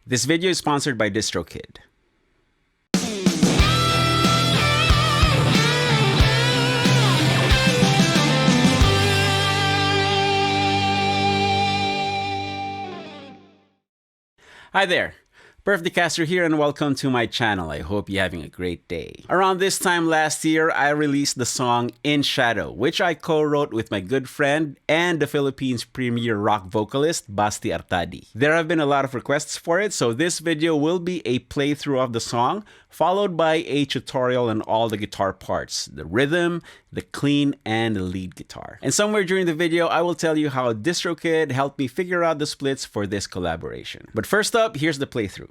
This video is sponsored by DistroKid. Hi there, Perfecto Castro here and welcome to my channel. I hope you're having a great day. Around this time last year, I released the song In Shadow, which I co-wrote with my good friend and the Philippines' premier rock vocalist, Basti Artadi. There have been a lot of requests for it, so this video will be a playthrough of the song, followed by a tutorial on all the guitar parts, the rhythm, the clean, and the lead guitar. And somewhere during the video, I will tell you how DistroKid helped me figure out the splits for this collaboration. But first up, here's the playthrough.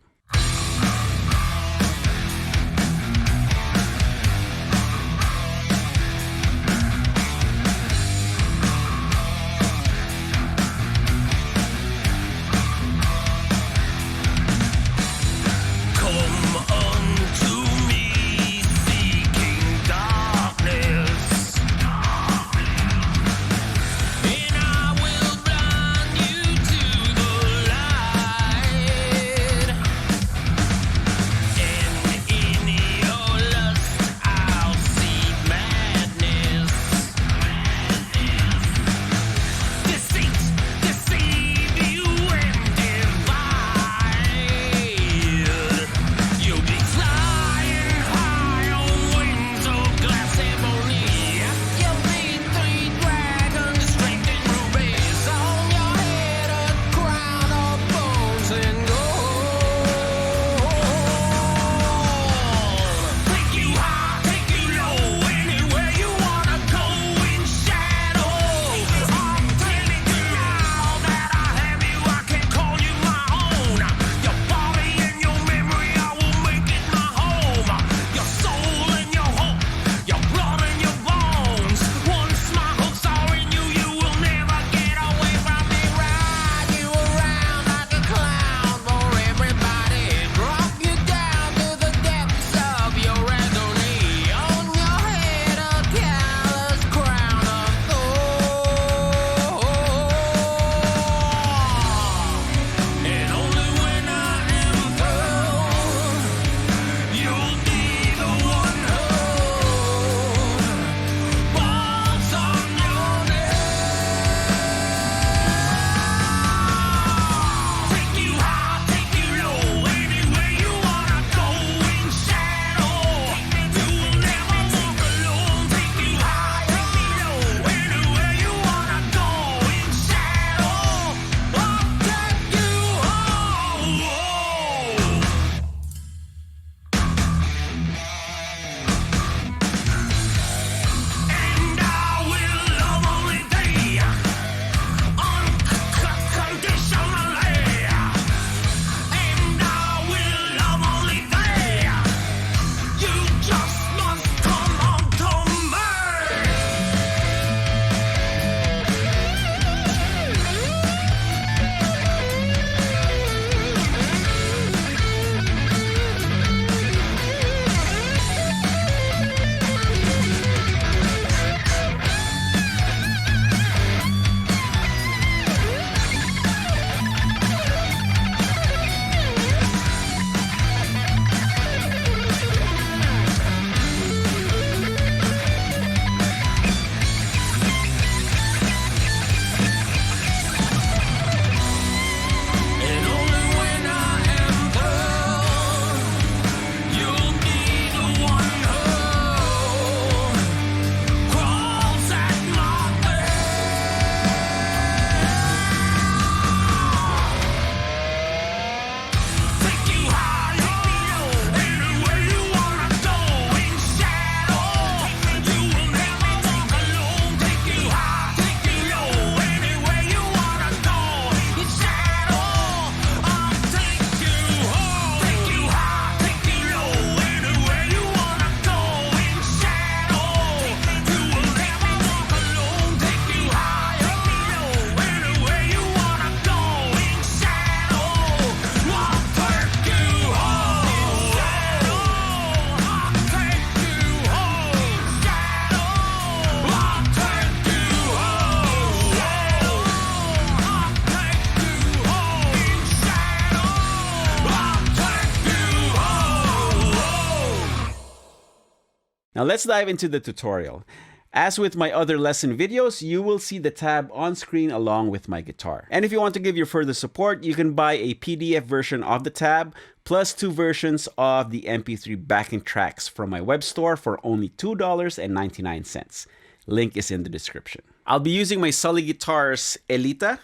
Now let's dive into the tutorial. As with my other lesson videos, you will see the tab on screen along with my guitar. And if you want to give your further support, you can buy a PDF version of the tab plus 2 versions of the MP3 backing tracks from my web store for only $2.99. Link is in the description. I'll be using my Sully Guitars Elita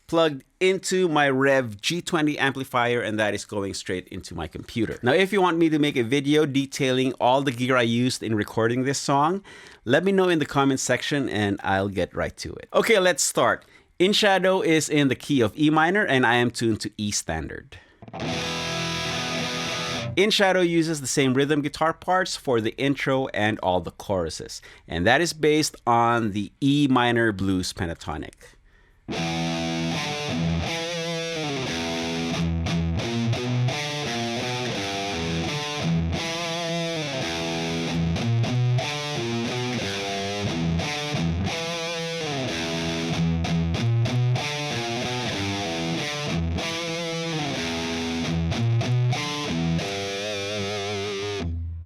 plugged into my Rev G20 amplifier, and that is going straight into my computer. Now, if you want me to make a video detailing all the gear I used in recording this song, let me know in the comments section and I'll get right to it. Okay, let's start. In Shadow is in the key of E minor and I am tuned to E standard. In Shadow uses the same rhythm guitar parts for the intro and all the choruses, and that is based on the E minor blues pentatonic.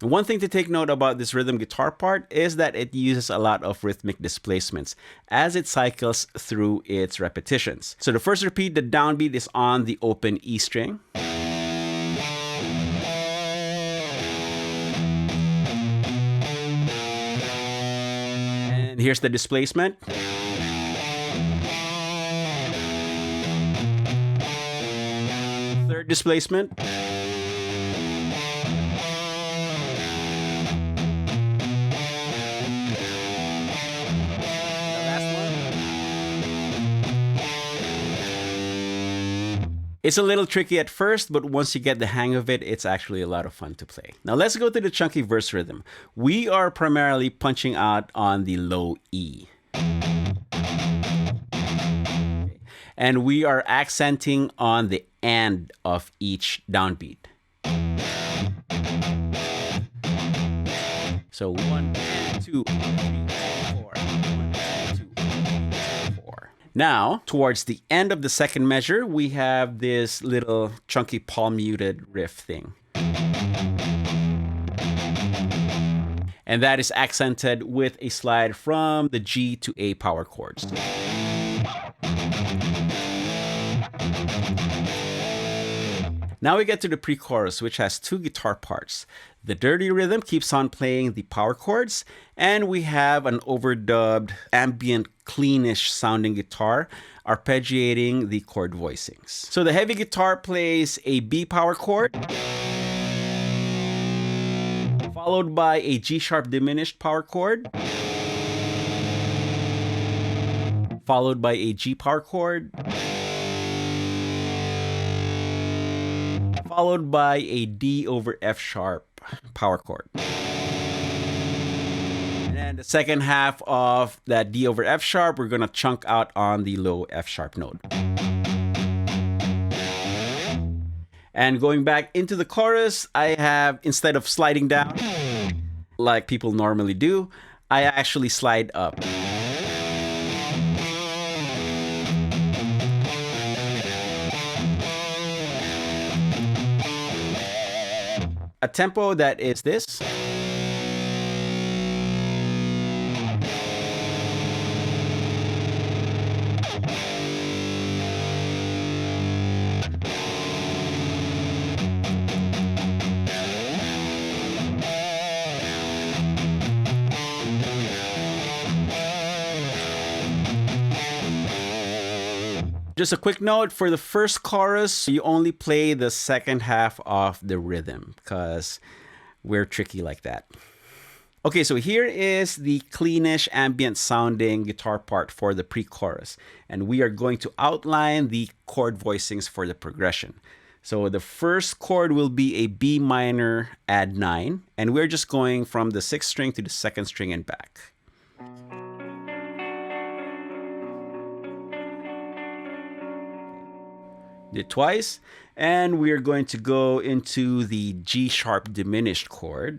One thing to take note about this rhythm guitar part is that it uses a lot of rhythmic displacements as it cycles through its repetitions. So the first repeat, the downbeat, is on the open E string. And here's the displacement. Third displacement. It's a little tricky at first, but once you get the hang of it, it's actually a lot of fun to play. Now let's go to the chunky verse rhythm. We are primarily punching out on the low E. And we are accenting on the end of each downbeat. So 1, 2, 3, 4. 1, 2, 3, 4. Now, towards the end of the second measure, we have this little chunky palm muted riff thing. And that is accented with a slide from the G to A power chords. Now we get to the pre-chorus, which has 2 guitar parts. The dirty rhythm keeps on playing the power chords, and we have an overdubbed, ambient, cleanish sounding guitar arpeggiating the chord voicings. So the heavy guitar plays a B power chord, followed by a G sharp diminished power chord, followed by a G power chord, followed by a D over F sharp power chord. And then the second half of that D over F sharp, we're gonna chunk out on the low F sharp note. And going back into the chorus, I have, instead of sliding down like people normally do, I actually slide up. A tempo that is this. Just a quick note, for the first chorus, you only play the second half of the rhythm because we're tricky like that. Okay, so here is the cleanish ambient sounding guitar part for the pre-chorus, and we are going to outline the chord voicings for the progression. So the first chord will be a B minor add 9, and we're just going from the 6th string to the 2nd string and back. Did twice, and we're going to go into the G sharp diminished chord.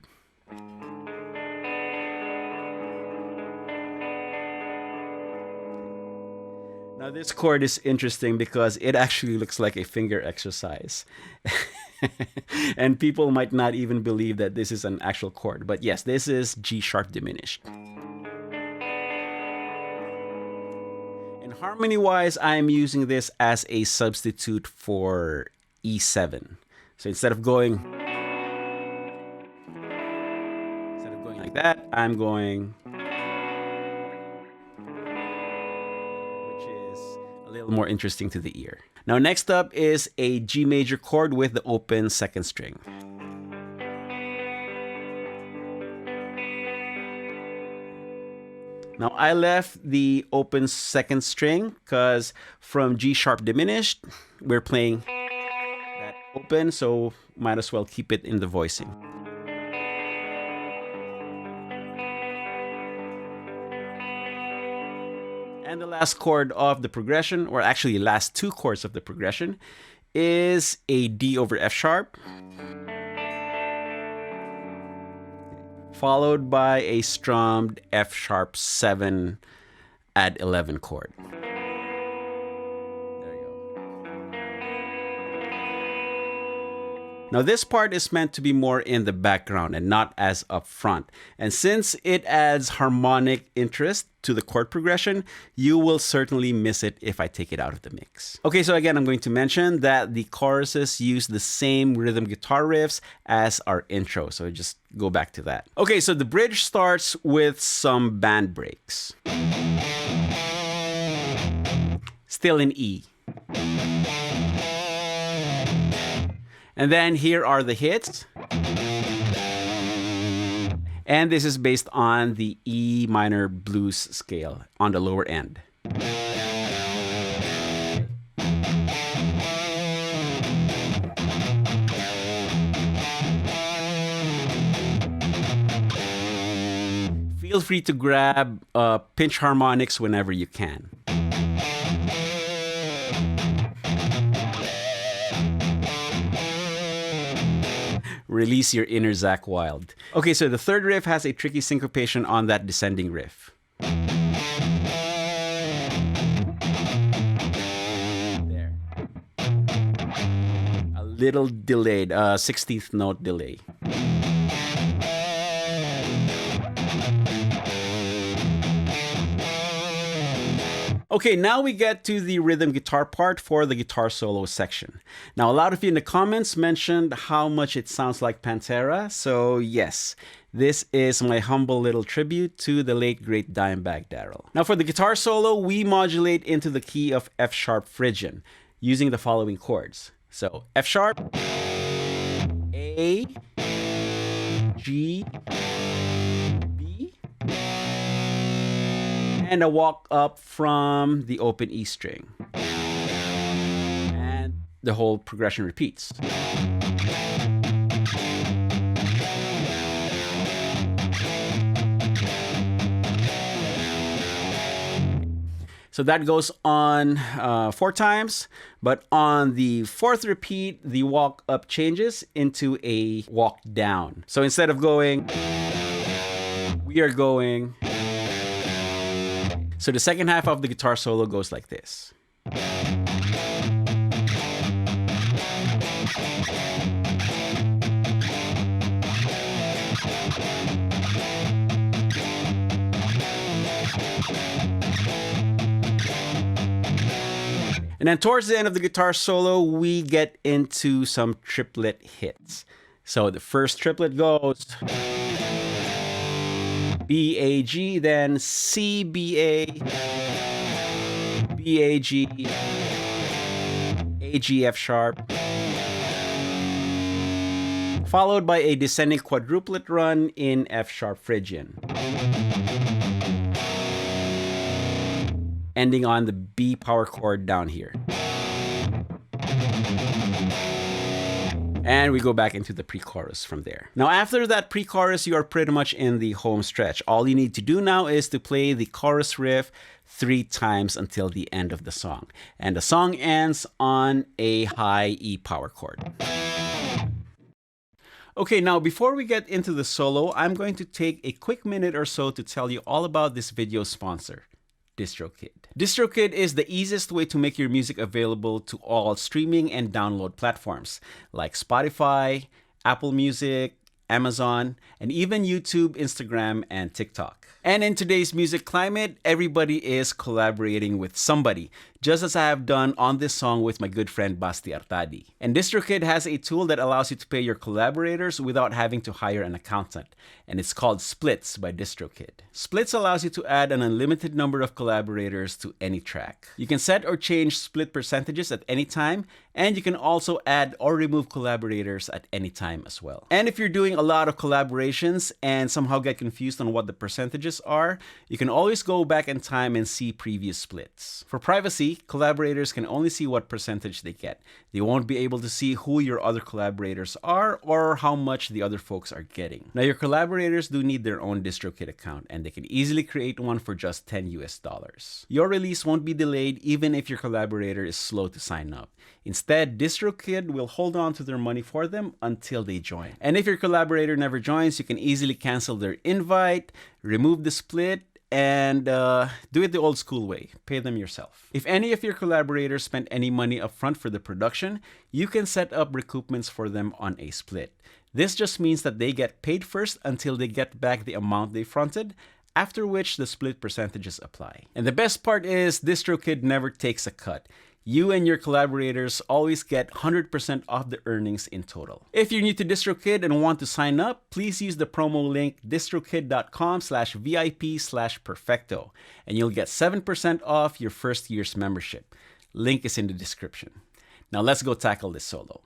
Now Now this chord is interesting because it actually looks like a finger exercise. And people might not even believe that this is an actual chord. But yes, this is G sharp diminished. And harmony-wise, I'm using this as a substitute for E7. So instead of going like that, I'm going, which is a little more interesting to the ear. Now next up is a G major chord with the open second string. Now I left the open second string because from G sharp diminished, we're playing that open, so might as well keep it in the voicing. And the last chord of the progression, or actually last two chords of the progression, is a D over F sharp, followed by a strummed F sharp 7 add 11 chord. Now this part is meant to be more in the background and not as upfront. And since it adds harmonic interest to the chord progression, you will certainly miss it if I take it out of the mix. Okay, so again, I'm going to mention that the choruses use the same rhythm guitar riffs as our intro. So just go back to that. Okay, so the bridge starts with some band breaks. Still in E. And then here are the hits. And this is based on the E minor blues scale on the lower end. Feel free to grab pinch harmonics whenever you can. Release your inner Zakk Wylde. Okay, so the third riff has a tricky syncopation on that descending riff. There. A little delayed, 16th note delay. Okay, now we get to the rhythm guitar part for the guitar solo section. Now, a lot of you in the comments mentioned how much it sounds like Pantera. So yes, this is my humble little tribute to the late great Dimebag Darrell. Now for the guitar solo, we modulate into the key of F sharp Phrygian using the following chords. So F sharp, A, G, B, and a walk up from the open E string. And the whole progression repeats. So that goes on 4 times, but on the 4th repeat, the walk up changes into a walk down. So instead of going, we are going. So the second half of the guitar solo goes like this. And then towards the end of the guitar solo, we get into some triplet hits. So the first triplet goes B, A, G, then C, B, A, B, A, G, A, G, F sharp, followed by a descending quadruplet run in F sharp Phrygian, ending on the B power chord down here. And we go back into the pre-chorus from there. Now, after that pre-chorus, you are pretty much in the home stretch. All you need to do now is to play the chorus riff 3 times until the end of the song. And the song ends on a high E power chord. Okay, now before we get into the solo, I'm going to take a quick minute or so to tell you all about this video sponsor, DistroKid. DistroKid is the easiest way to make your music available to all streaming and download platforms like Spotify, Apple Music, Amazon, and even YouTube, Instagram, and TikTok. And in today's music climate, everybody is collaborating with somebody, just as I have done on this song with my good friend Basti Artadi. And DistroKid has a tool that allows you to pay your collaborators without having to hire an accountant, and it's called Splits by DistroKid. Splits allows you to add an unlimited number of collaborators to any track. You can set or change split percentages at any time, and you can also add or remove collaborators at any time as well. And if you're doing a lot of collaborations and somehow get confused on what the percentages are, you can always go back in time and see previous splits. For privacy, collaborators can only see what percentage they get. They won't be able to see who your other collaborators are or how much the other folks are getting. Now, your collaborators do need their own DistroKid account, and they can easily create one for just $10 US. Your release won't be delayed even if your collaborator is slow to sign up. Instead, DistroKid will hold on to their money for them until they join. And if your collaborator never joins, you can easily cancel their invite, remove the split, and do it the old school way. Pay them yourself. If any of your collaborators spent any money upfront for the production, you can set up recoupments for them on a split. This just means that they get paid first until they get back the amount they fronted, after which the split percentages apply. And the best part is DistroKid never takes a cut. You and your collaborators always get 100% of the earnings in total. If you're new to DistroKid and want to sign up, please use the promo link distrokid.com/VIP/perfecto, and you'll get 7% off your first year's membership. Link is in the description. Now let's go tackle this solo.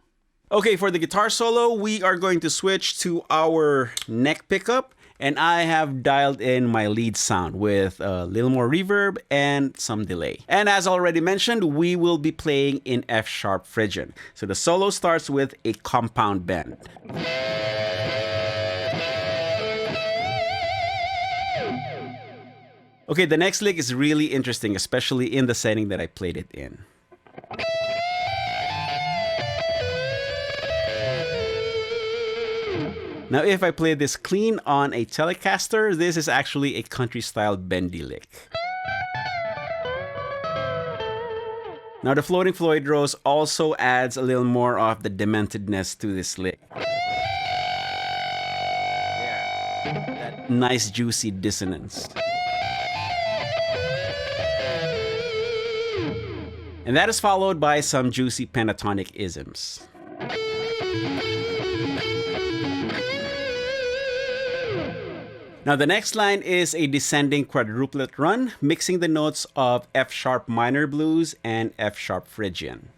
Okay, for the guitar solo, we are going to switch to our neck pickup. And I have dialed in my lead sound with a little more reverb and some delay. And as already mentioned, we will be playing in F-sharp Phrygian. So the solo starts with a compound bend. Okay, the next lick is really interesting, especially in the setting that I played it in. Now, if I play this clean on a Telecaster, this is actually a country-style bendy lick. Now, the floating Floyd Rose also adds a little more of the dementedness to this lick. Yeah, that nice juicy dissonance. And that is followed by some juicy pentatonic isms. Now, the next line is a descending quadruplet run, mixing the notes of F-sharp minor blues and F-sharp Phrygian.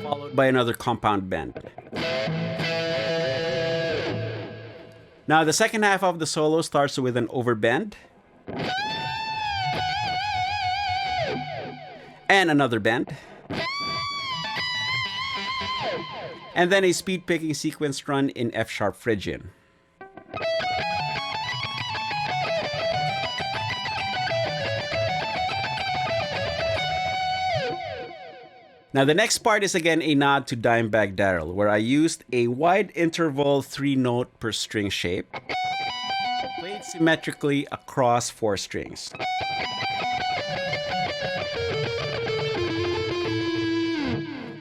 Followed by another compound bend. Now, the second half of the solo starts with an overbend. And another bend. And then a speed picking sequence run in F-sharp Phrygian. Now, the next part is again a nod to Dimebag Darrell, where I used a wide interval 3-note per string shape, played symmetrically across 4 strings.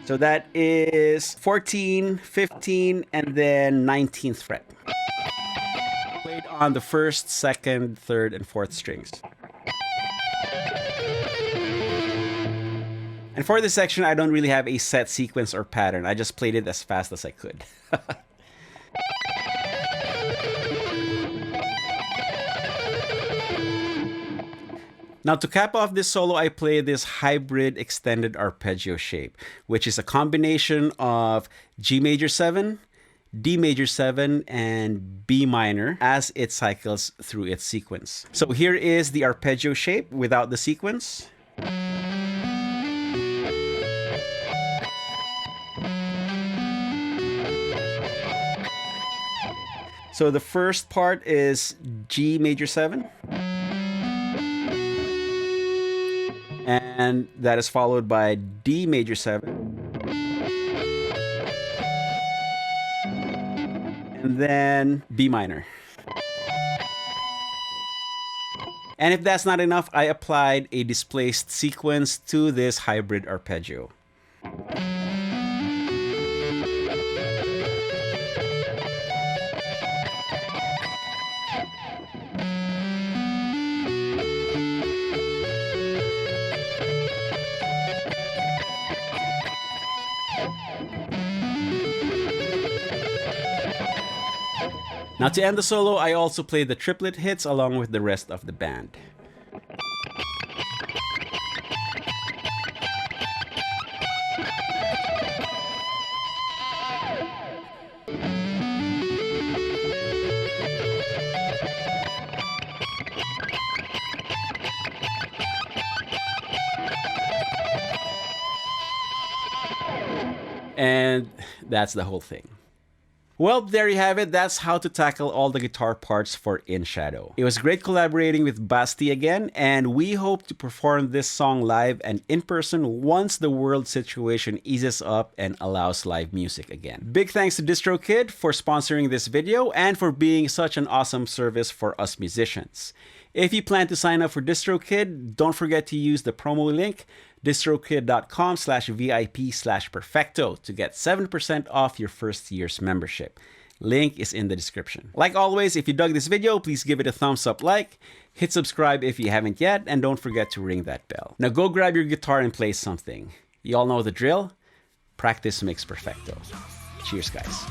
So that is 14, 15, and then 19th fret. Played on the 1st, 2nd, 3rd, and 4th strings. And for this section, I don't really have a set sequence or pattern. I just played it as fast as I could. Now, to cap off this solo, I play this hybrid extended arpeggio shape, which is a combination of G major 7, D major 7, and B minor as it cycles through its sequence. So here is the arpeggio shape without the sequence. So the first part is G major 7. And that is followed by D major 7. And then B minor. And if that's not enough, I applied a displaced sequence to this hybrid arpeggio. Now to end the solo, I also played the triplet hits along with the rest of the band. And that's the whole thing. Well, there you have it. That's how to tackle all the guitar parts for In Shadow. It was great collaborating with Basti again, and we hope to perform this song live and in person once the world situation eases up and allows live music again. Big thanks to DistroKid for sponsoring this video and for being such an awesome service for us musicians. If you plan to sign up for DistroKid, don't forget to use the promo link distrokid.com/VIP/perfecto to get 7% off your first year's membership. Link is in the description. Like always, if you dug this video, please give it a thumbs up like, hit subscribe if you haven't yet, and don't forget to ring that bell. Now go grab your guitar and play something. You all know the drill. Practice makes perfecto. Cheers, guys.